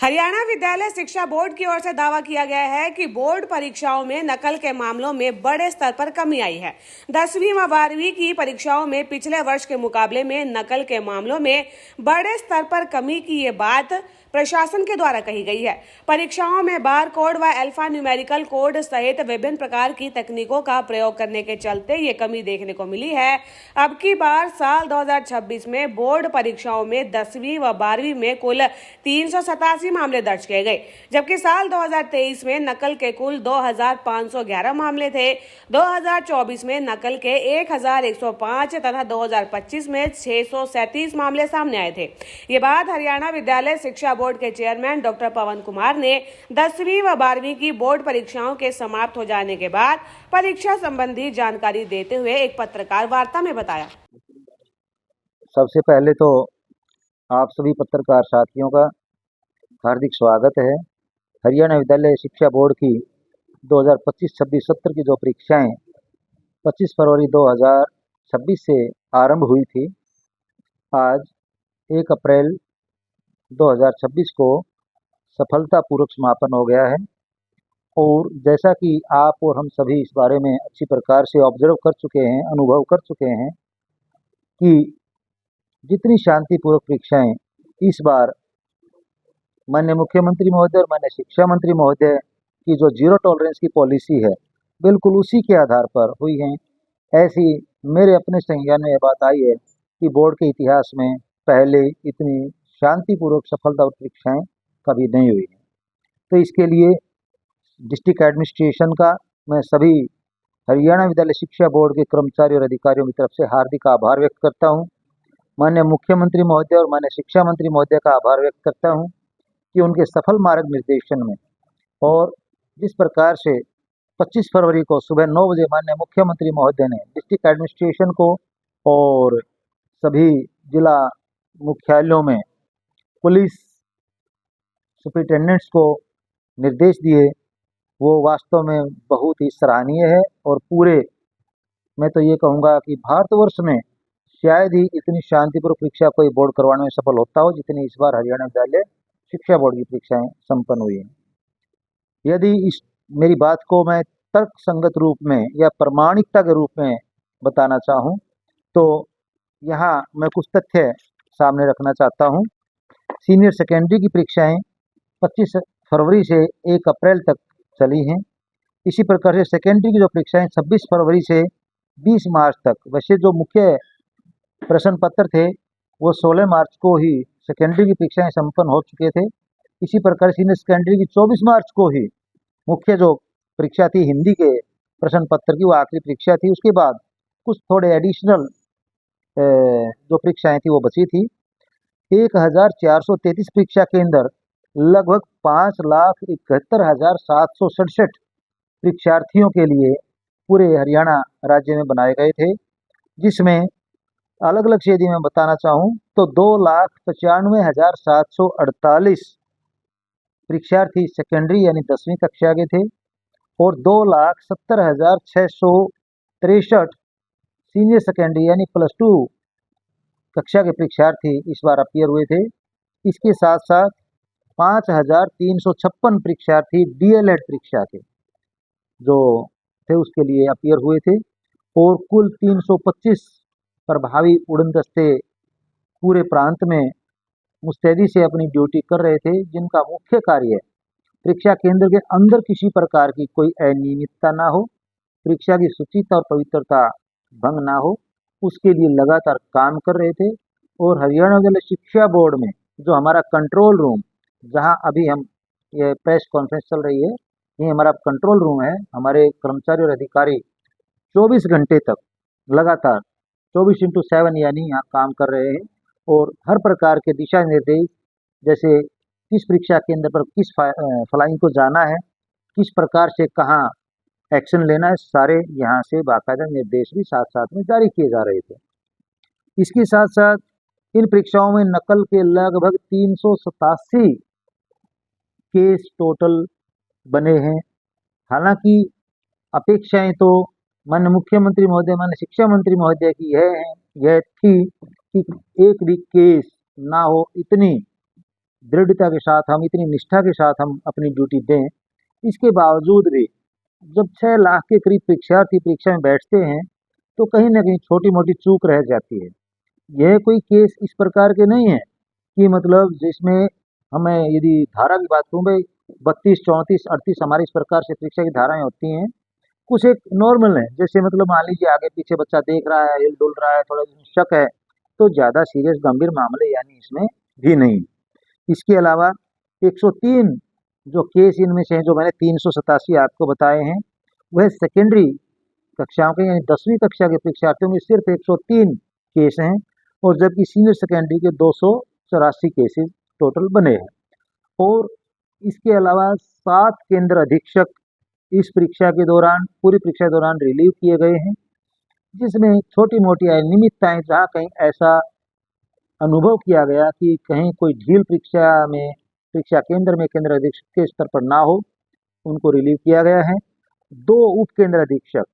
हरियाणा विद्यालय शिक्षा बोर्ड की ओर से दावा किया गया है कि बोर्ड परीक्षाओं में नकल के मामलों में बड़े स्तर पर कमी आई है। 10वीं व 12वीं की परीक्षाओं में पिछले वर्ष के मुकाबले में नकल के मामलों में बड़े स्तर पर कमी की ये बात प्रशासन के द्वारा कही गई है। परीक्षाओं में बार कोड व अल्फा न्यूमेरिकल कोड सहित विभिन्न प्रकार की तकनीकों का प्रयोग करने के चलते ये कमी देखने को मिली है। अब की बार साल 2026 में बोर्ड परीक्षाओं में 10वीं व 12वीं में कुल 387 मामले दर्ज किए गए, जबकि साल 2023 में नकल के कुल 2511 मामले थे। 2024 में नकल के 1105 तथा 2025 में 637 मामले सामने आए थे। ये बात हरियाणा विद्यालय शिक्षा बोर्ड के चेयरमैन डॉक्टर पवन कुमार ने 10वीं व 12वीं की बोर्ड परीक्षाओं के समाप्त हो जाने के बाद परीक्षा संबंधी जानकारी देते हुए एक पत्रकार वार्ता में बताया। सबसे पहले तो आप सभी पत्रकार साथियों का हार्दिक स्वागत है। हरियाणा विद्यालय शिक्षा बोर्ड की 2025-26 सत्र की जो परीक्षाएं 25 फरवरी 2026 से आरंभ हुई थी, आज 1 अप्रैल 2026 को सफलतापूर्वक समापन हो गया है। और जैसा कि आप और हम सभी इस बारे में अच्छी प्रकार से ऑब्जर्व कर चुके हैं, अनुभव कर चुके हैं कि जितनी शांतिपूर्वक परीक्षाएं इस बार माननीय मुख्यमंत्री महोदय और माननीय शिक्षा मंत्री महोदय की जो जीरो टॉलरेंस की पॉलिसी है, बिल्कुल उसी के आधार पर हुई हैं। ऐसी मेरे अपने संज्ञान में यह बात आई है कि बोर्ड के इतिहास में पहले इतनी शांतिपूर्वक सफलतापूर्वक परीक्षाएं कभी नहीं हुई हैं। तो इसके लिए डिस्ट्रिक्ट एडमिनिस्ट्रेशन का मैं सभी हरियाणा विद्यालय शिक्षा बोर्ड के कर्मचारियों और अधिकारियों की तरफ से हार्दिक आभार व्यक्त करता हूं। माननीय मुख्यमंत्री महोदय और माननीय शिक्षा मंत्री महोदय का आभार व्यक्त करता हूं कि उनके सफल मार्ग निर्देशन में और जिस प्रकार से 25 फरवरी को सुबह 9 बजे माननीय मुख्यमंत्री महोदय ने डिस्ट्रिक्ट एडमिनिस्ट्रेशन को और सभी जिला मुख्यालयों में पुलिस सुपरिटेंडेंट्स को निर्देश दिए, वो वास्तव में बहुत ही सराहनीय है। और पूरे मैं तो ये कहूँगा कि भारतवर्ष में शायद ही इतनी शांतिपूर्वक परीक्षा कोई बोर्ड करवाने में सफल होता हो जितनी इस बार हरियाणा विद्यालय शिक्षा बोर्ड की परीक्षाएं संपन्न हुई हैं। यदि इस मेरी बात को मैं तर्क संगत रूप में या प्रामाणिकता के रूप में बताना चाहूँ तो यहाँ मैं कुछ तथ्य सामने रखना चाहता हूँ। सीनियर सेकेंडरी की परीक्षाएं 25 फरवरी से 1 अप्रैल तक चली हैं। इसी प्रकार से सेकेंडरी की जो परीक्षाएं 26 फरवरी से 20 मार्च तक, वैसे जो मुख्य प्रश्न पत्र थे वो 16 मार्च को ही सेकेंडरी की परीक्षाएं संपन्न हो चुके थे। इसी प्रकार सीनियर सेकेंडरी की 24 मार्च को ही मुख्य जो परीक्षा थी हिंदी के प्रश्न पत्र की, वो आखिरी परीक्षा थी। उसके बाद कुछ थोड़े एडिशनल जो परीक्षाएं थी वो बची थी। 1433 परीक्षा केंद्र लगभग 5,71,767 परीक्षार्थियों के लिए पूरे हरियाणा राज्य में बनाए गए थे, जिसमें अलग अलग से यदि मैं बताना चाहूँ तो 2,95,748 परीक्षार्थी सेकेंडरी यानी 10वीं कक्षा के थे और 2,70,663 सीनियर सेकेंडरी यानी +2 कक्षा के परीक्षार्थी इस बार अपीयर हुए थे। इसके साथ साथ 5,356 परीक्षार्थी डीएलएड परीक्षा के जो थे उसके लिए अपीयर हुए थे और कुल 325 प्रभावी उड़न दस्ते पूरे प्रांत में मुस्तैदी से अपनी ड्यूटी कर रहे थे, जिनका मुख्य कार्य परीक्षा केंद्र के अंदर किसी प्रकार की कोई अनियमितता ना हो, परीक्षा की शुचिता और पवित्रता भंग ना हो, उसके लिए लगातार काम कर रहे थे। और हरियाणा विद्यालय शिक्षा बोर्ड में जो हमारा कंट्रोल रूम, जहां अभी हम ये प्रेस कॉन्फ्रेंस चल रही है, ये हमारा कंट्रोल रूम है। हमारे कर्मचारी और अधिकारी 24 घंटे तक लगातार 24/7 यानी यहाँ काम कर रहे हैं और हर प्रकार के दिशा निर्देश, जैसे किस परीक्षा केंद्र पर किस फ्लाइंग को जाना है, किस प्रकार से कहाँ एक्शन लेना है, सारे यहाँ से बाकायदा निर्देश भी साथ साथ में जारी किए जा रहे थे। इसके साथ साथ इन परीक्षाओं में नकल के लगभग 387 केस टोटल बने हैं। हालांकि अपेक्षाएं तो माननीय मुख्यमंत्री महोदय, माननीय शिक्षा मंत्री महोदय की यह थी कि एक भी केस ना हो, इतनी दृढ़ता के साथ, हम इतनी निष्ठा के साथ हम अपनी ड्यूटी दें, इसके बावजूद भी जब 6 लाख के करीब परीक्षार्थी परीक्षा में बैठते हैं तो कहीं ना कहीं छोटी मोटी चूक रह जाती है। यह कोई केस इस प्रकार के नहीं है कि मतलब जिसमें हमें, यदि धारा की बात करूँ भाई, 32, 34, 38 हमारी इस प्रकार से परीक्षा की धाराएं होती हैं। कुछ एक नॉर्मल है, जैसे मतलब मान लीजिए आगे पीछे बच्चा देख रहा है, हिल डुल रहा है, थोड़ा शक है, तो ज़्यादा सीरियस गंभीर मामले यानी इसमें भी नहीं। इसके अलावा 103 जो केस इनमें से हैं, जो मैंने 387 आपको बताए हैं, वह सेकेंडरी कक्षाओं के यानी 10वीं कक्षा के परीक्षार्थियों में सिर्फ 103 केस हैं, और जबकि सीनियर सेकेंडरी के 284 केसेस टोटल बने हैं। और इसके अलावा 7 केंद्र अधीक्षक इस परीक्षा के दौरान, पूरी परीक्षा के दौरान रिलीव किए गए हैं, जिसमें छोटी मोटी अनियमितताएं, जहाँ कहीं ऐसा अनुभव किया गया कि कहीं कोई ढील परीक्षा में, परीक्षा केंद्र में केंद्र अधीक्षक के स्तर पर ना हो, उनको रिलीव किया गया है। 2 उप केंद्र अधीक्षक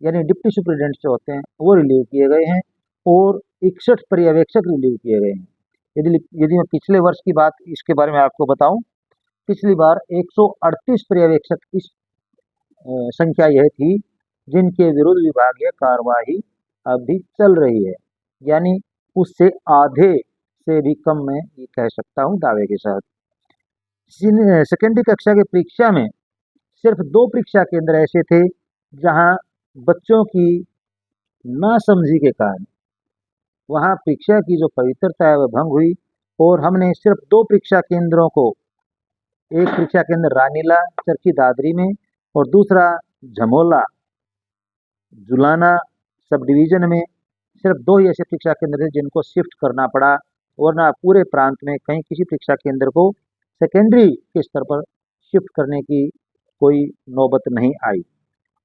यानी डिप्टी सुप्रिटेंडेंट जो होते हैं वो रिलीव किए गए हैं, और 61 पर्यवेक्षक रिलीव किए गए हैं। यदि यदि मैं पिछले वर्ष की बात इसके बारे में आपको बताऊं, पिछली बार 138 पर्यवेक्षक इस संख्या यह थी जिनके विरुद्ध विभागीय कार्यवाही अभी चल रही है, यानी उससे आधे से भी कम मैं ये कह सकता हूँ दावे के साथ। सेकेंडरी कक्षा की परीक्षा में सिर्फ 2 परीक्षा केंद्र ऐसे थे जहां बच्चों की नासमझी के कारण वहां परीक्षा की जो पवित्रता है वह भंग हुई, और हमने सिर्फ 2 परीक्षा केंद्रों को, एक परीक्षा केंद्र रानीला चरखी दादरी में और दूसरा झमोला जुलाना सब डिवीजन में, सिर्फ 2 ही ऐसे परीक्षा केंद्र थे जिनको शिफ्ट करना पड़ा, वरना पूरे प्रांत में कहीं किसी परीक्षा केंद्र को सेकेंडरी के स्तर पर शिफ्ट करने की कोई नौबत नहीं आई।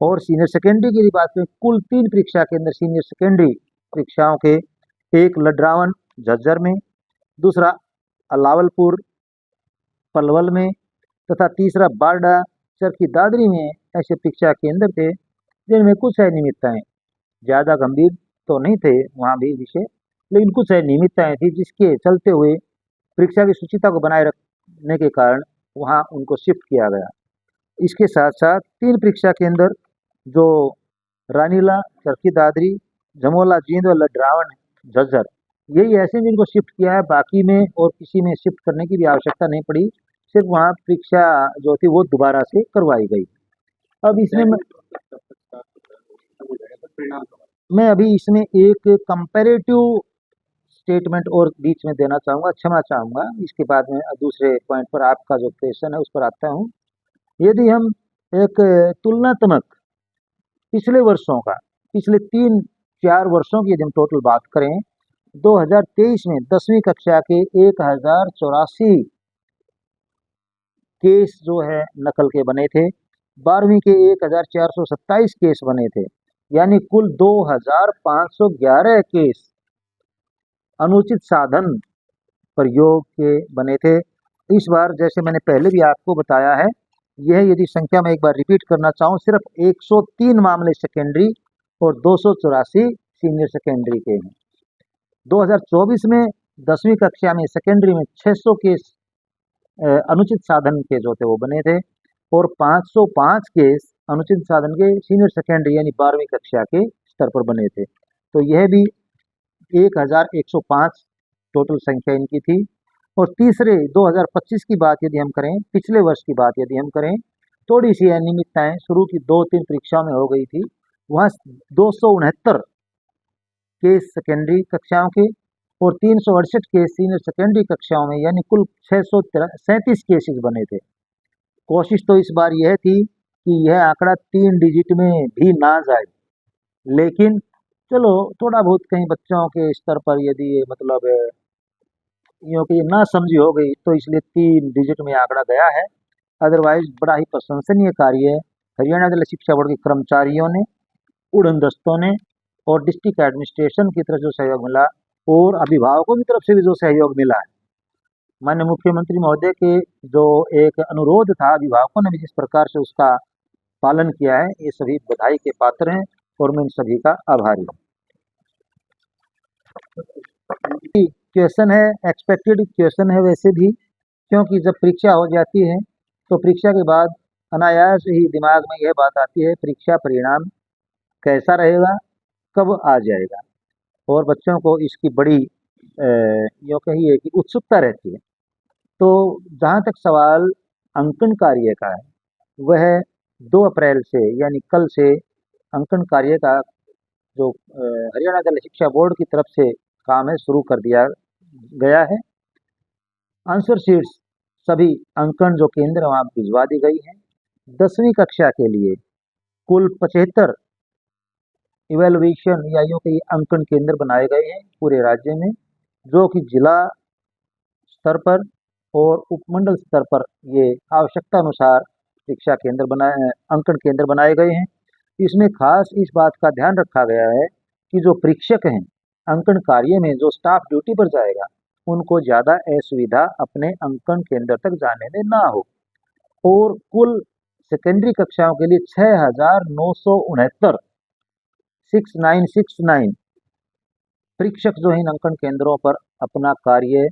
और सीनियर सेकेंडरी की बात करें, कुल 3 परीक्षा केंद्र सीनियर सेकेंडरी परीक्षाओं के, एक लड्रावन झज्जर में, दूसरा अलावलपुर पलवल में, तथा तीसरा बारडा चरखी दादरी में ऐसे परीक्षा केंद्र थे जिनमें कुछ अनियमितताएं, ज़्यादा गंभीर तो नहीं थे वहाँ भी विषय, लेकिन कुछ अनियमितताएं थी जिसके चलते हुए परीक्षा की शुचिता को बनाए रखने के कारण वहाँ उनको शिफ्ट किया गया। इसके साथ साथ 3 परीक्षा केंद्र जो रानीला चरखी दादरी, जमोला जींद व लड्रावन झज्जर, यही ऐसे जिनको शिफ्ट किया है, बाकी में और किसी में शिफ्ट करने की भी आवश्यकता नहीं पड़ी, सिर्फ वहाँ परीक्षा जो थी वो दोबारा से करवाई गई। अब इसमें मैं अभी इसमें एक कंपैरेटिव स्टेटमेंट और बीच में देना चाहूँगा, क्षमा चाहूँगा, इसके बाद में दूसरे पॉइंट पर आपका जो क्वेश्चन है उस पर आता हूँ। यदि हम एक तुलनात्मक पिछले वर्षों का, पिछले 3-4 वर्षों की यदि हम टोटल बात करें, 2023 में 10वीं कक्षा के 1084 केस जो है नकल के बने थे, 12वीं के 1427 केस बने थे, यानी कुल 2511 केस अनुचित साधन प्रयोग के बने थे। इस बार जैसे मैंने पहले भी आपको बताया है, यह यदि संख्या में एक बार रिपीट करना चाहूँ, सिर्फ 103 मामले सेकेंडरी और 284 सीनियर सेकेंडरी के हैं। 2024 में 10वीं कक्षा में सेकेंडरी में 600 केस अनुचित साधन के जो थे वो बने थे, और 505 केस अनुचित साधन के सीनियर सेकेंडरी यानी 12वीं कक्षा के स्तर पर बने थे। तो यह भी 1105 टोटल संख्या इनकी थी। और तीसरे 2025 की बात यदि हम करें, पिछले वर्ष की बात यदि हम करें, थोड़ी सी अनियमितताएं शुरू की 2-3 परीक्षाओं में हो गई थी, वहाँ 269 केस सेकेंडरी कक्षाओं के और 368 केस सीनियर सेकेंडरी कक्षाओं में, यानी कुल 637 केसेस बने थे। कोशिश तो इस बार यह थी कि यह आंकड़ा 3 डिजिट में भी ना जाए, लेकिन चलो थोड़ा बहुत कहीं बच्चों के स्तर पर यदि ये मतलब यूँ कि ना समझी हो गई तो इसलिए 3 डिजिट में आंकड़ा गया है। अदरवाइज बड़ा ही प्रशंसनीय कार्य हरियाणा जिला शिक्षा बोर्ड के कर्मचारियों ने, उड़न दस्तों ने और डिस्ट्रिक्ट एडमिनिस्ट्रेशन की तरफ जो सहयोग मिला और अभिभावकों की तरफ से भी जो सहयोग मिला है, माननीय मुख्यमंत्री महोदय के जो एक अनुरोध था, अभिभावकों ने भी जिस प्रकार से उसका पालन किया है, ये सभी बधाई के पात्र हैं और मैं इन सभी का आभारी हूँ। क्वेश्चन है, एक्सपेक्टेड क्वेश्चन है वैसे भी, क्योंकि जब परीक्षा हो जाती है तो परीक्षा के बाद अनायास ही दिमाग में यह बात आती है परीक्षा परिणाम कैसा रहेगा, कब आ जाएगा, और बच्चों को इसकी बड़ी यूँ कहिए कि उत्सुकता रहती है। तो जहाँ तक सवाल अंकन कार्य का है, वह 2 अप्रैल से यानी कल से अंकन कार्य का जो हरियाणा दल शिक्षा बोर्ड की तरफ से काम है शुरू कर दिया गया है। आंसर शीट्स सभी अंकन जो केंद्र वहाँ भिजवा दी गई हैं। 10वीं कक्षा के लिए कुल 75 इवेलुएशन या यूँ कहिए अंकन केंद्र बनाए गए हैं पूरे राज्य में, जो कि जिला स्तर पर और उपमंडल स्तर पर ये आवश्यकता अनुसार शिक्षा केंद्र बनाए अंकन केंद्र बनाए गए हैं। इसमें खास इस बात का ध्यान रखा गया है कि जो परीक्षक हैं अंकन कार्य में जो स्टाफ ड्यूटी पर जाएगा उनको ज़्यादा असुविधा अपने अंकन केंद्र तक जाने में ना हो। और कुल सेकेंडरी कक्षाओं के लिए 6,969 6969 परीक्षक जो है इन अंकन केंद्रों पर अपना कार्य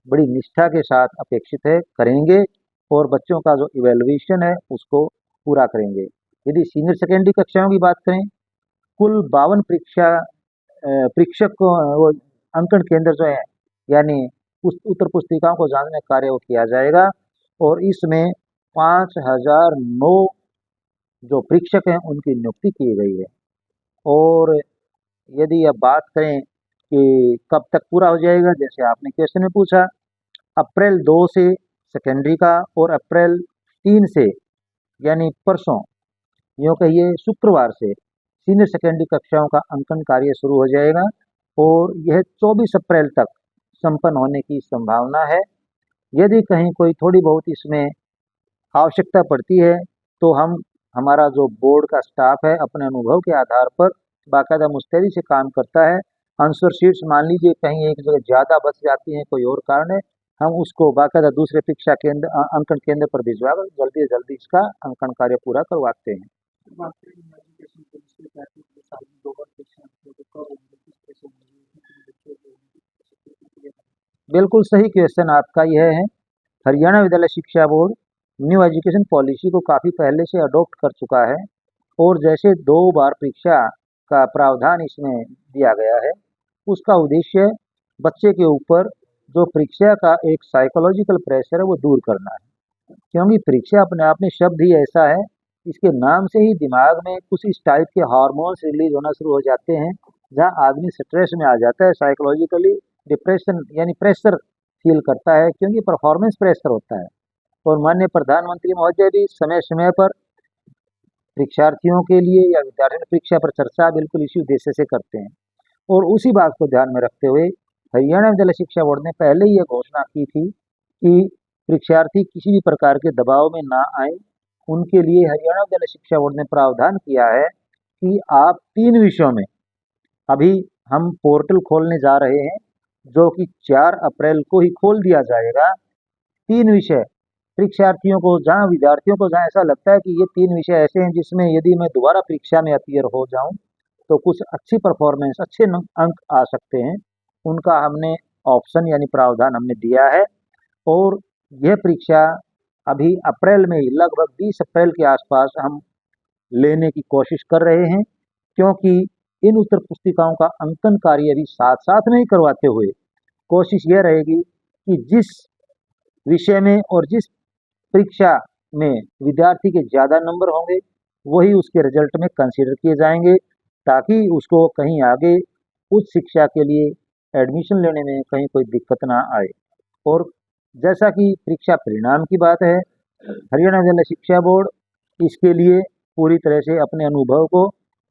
बड़ी निष्ठा के साथ अपेक्षित है करेंगे और बच्चों का जो इवेल्युएशन है उसको पूरा करेंगे। यदि सीनियर सेकेंडरी कक्षाओं की बात करें, कुल 52 परीक्षक को वो अंकन केंद्र जो है यानी उत्तर पुस्तिकाओं को जांचने का कार्य वो किया जाएगा और इसमें 5,009 जो परीक्षक हैं उनकी नियुक्ति की गई है। और यदि अब बात करें कि कब तक पूरा हो जाएगा, जैसे आपने क्वेश्चन में पूछा, अप्रैल 2 से सेकेंडरी का और अप्रैल 3 से यानी परसों यूँ कहिए शुक्रवार से सीनियर सेकेंडरी कक्षाओं का अंकन कार्य शुरू हो जाएगा और यह 24 अप्रैल तक संपन्न होने की संभावना है। यदि कहीं कोई थोड़ी बहुत इसमें आवश्यकता पड़ती है तो हमारा जो बोर्ड का स्टाफ है अपने अनुभव के आधार पर बाकायदा मुस्तैदी से काम करता है। आंसर शीट्स मान लीजिए कहीं एक जगह ज़्यादा बच जाती हैं, कोई और कारण है, हम उसको बाकायदा दूसरे परीक्षा केंद्र अंकन केंद्र पर भिजवा कर जल्दी से जल्दी इसका अंकन कार्य पूरा करवाते हैं। बिल्कुल सही क्वेश्चन आपका यह है। हरियाणा विद्यालय शिक्षा बोर्ड न्यू एजुकेशन पॉलिसी को काफ़ी पहले से अडॉप्ट कर चुका है और जैसे 2 बार परीक्षा का प्रावधान इसमें दिया गया है, उसका उद्देश्य बच्चे के ऊपर जो परीक्षा का एक साइकोलॉजिकल प्रेशर है वो दूर करना है। क्योंकि परीक्षा अपने आप में शब्द ही ऐसा है, इसके नाम से ही दिमाग में कुछ इस टाइप के हार्मोन्स रिलीज होना शुरू हो जाते हैं जहाँ आदमी स्ट्रेस में आ जाता है, साइकोलॉजिकली डिप्रेशन यानी प्रेशर फील करता है क्योंकि परफॉर्मेंस प्रेशर होता है। और माननीय प्रधानमंत्री महोदय भी समय समय पर परीक्षार्थियों के लिए या विद्यार्थी परीक्षा पर चर्चा बिल्कुल इसी उद्देश्य से करते हैं और उसी बात को ध्यान में रखते हुए हरियाणा विद्यालय शिक्षा बोर्ड ने पहले ही यह घोषणा की थी कि परीक्षार्थी किसी भी प्रकार के दबाव में ना आए। उनके लिए हरियाणा विद्यालय शिक्षा बोर्ड ने प्रावधान किया है कि आप 3 विषयों में अभी हम पोर्टल खोलने जा रहे हैं जो कि 4 अप्रैल को ही खोल दिया जाएगा। 3 विषय परीक्षार्थियों को जहाँ विद्यार्थियों को जहाँ ऐसा लगता है कि ये 3 विषय ऐसे हैं जिसमें यदि मैं दोबारा परीक्षा में अपीयर हो जाऊं तो कुछ अच्छी परफॉर्मेंस अच्छे अंक आ सकते हैं, उनका हमने ऑप्शन यानी प्रावधान हमने दिया है। और यह परीक्षा अभी अप्रैल में ही लगभग 20 अप्रैल के आसपास हम लेने की कोशिश कर रहे हैं क्योंकि इन उत्तर पुस्तिकाओं का अंकन कार्य भी साथ साथ में ही करवाते हुए कोशिश यह रहेगी कि जिस विषय में और जिस परीक्षा में विद्यार्थी के ज़्यादा नंबर होंगे वही उसके रिजल्ट में कंसीडर किए जाएंगे ताकि उसको कहीं आगे उच्च शिक्षा के लिए एडमिशन लेने में कहीं कोई दिक्कत ना आए। और जैसा कि परीक्षा परिणाम की बात है, हरियाणा विद्यालय शिक्षा बोर्ड इसके लिए पूरी तरह से अपने अनुभव को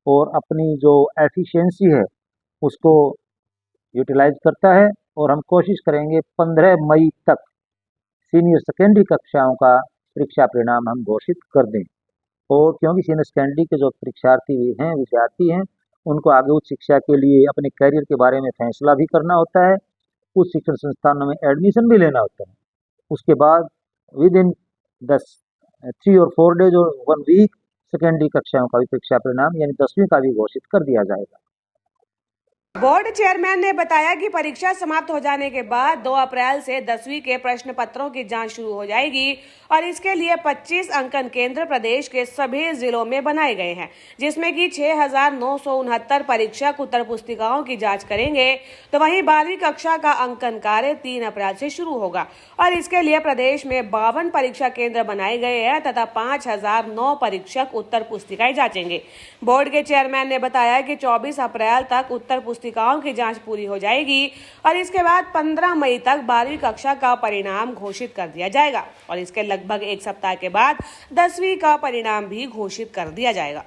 और अपनी जो एफिशिएंसी है उसको यूटिलाइज करता है और हम कोशिश करेंगे 15 मई तक सीनियर सेकेंडरी कक्षाओं का परीक्षा परिणाम हम घोषित कर दें। और क्योंकि सीनियर सेकेंडरी के जो परीक्षार्थी हैं विद्यार्थी हैं उनको आगे उच्च शिक्षा के लिए अपने करियर के बारे में फैसला भी करना होता है, उच्च शिक्षण संस्थानों में एडमिशन भी लेना होता है। उसके बाद विद इन 3 और 4 डेज और 1 वीक सेकेंडरी कक्षाओं का भी परीक्षा परिणाम यानी 10वीं का भी घोषित कर दिया जाएगा। बोर्ड चेयरमैन ने बताया कि परीक्षा समाप्त हो जाने के बाद 2 अप्रैल से 10वीं के प्रश्न पत्रों की जांच शुरू हो जाएगी और इसके लिए 25 अंकन केंद्र प्रदेश के सभी जिलों में बनाए गए हैं, जिसमें कि 6,969 परीक्षक उत्तर पुस्तिकाओं की जांच करेंगे। तो वहीं 12वीं कक्षा का अंकन कार्य 3 अप्रैल से शुरू होगा और इसके लिए प्रदेश में 52 परीक्षा केंद्र बनाए गए हैं तथा 5,009 परीक्षक उत्तर पुस्तिकाएं जांचेंगे। बोर्ड के चेयरमैन ने बताया कि 24 अप्रैल तक उत्तर पुस्तिकाओं की जांच पूरी हो जाएगी और इसके बाद 15 मई तक 12वीं कक्षा का परिणाम घोषित कर दिया जाएगा और इसके लगभग एक सप्ताह के बाद 10वीं का परिणाम भी घोषित कर दिया जाएगा।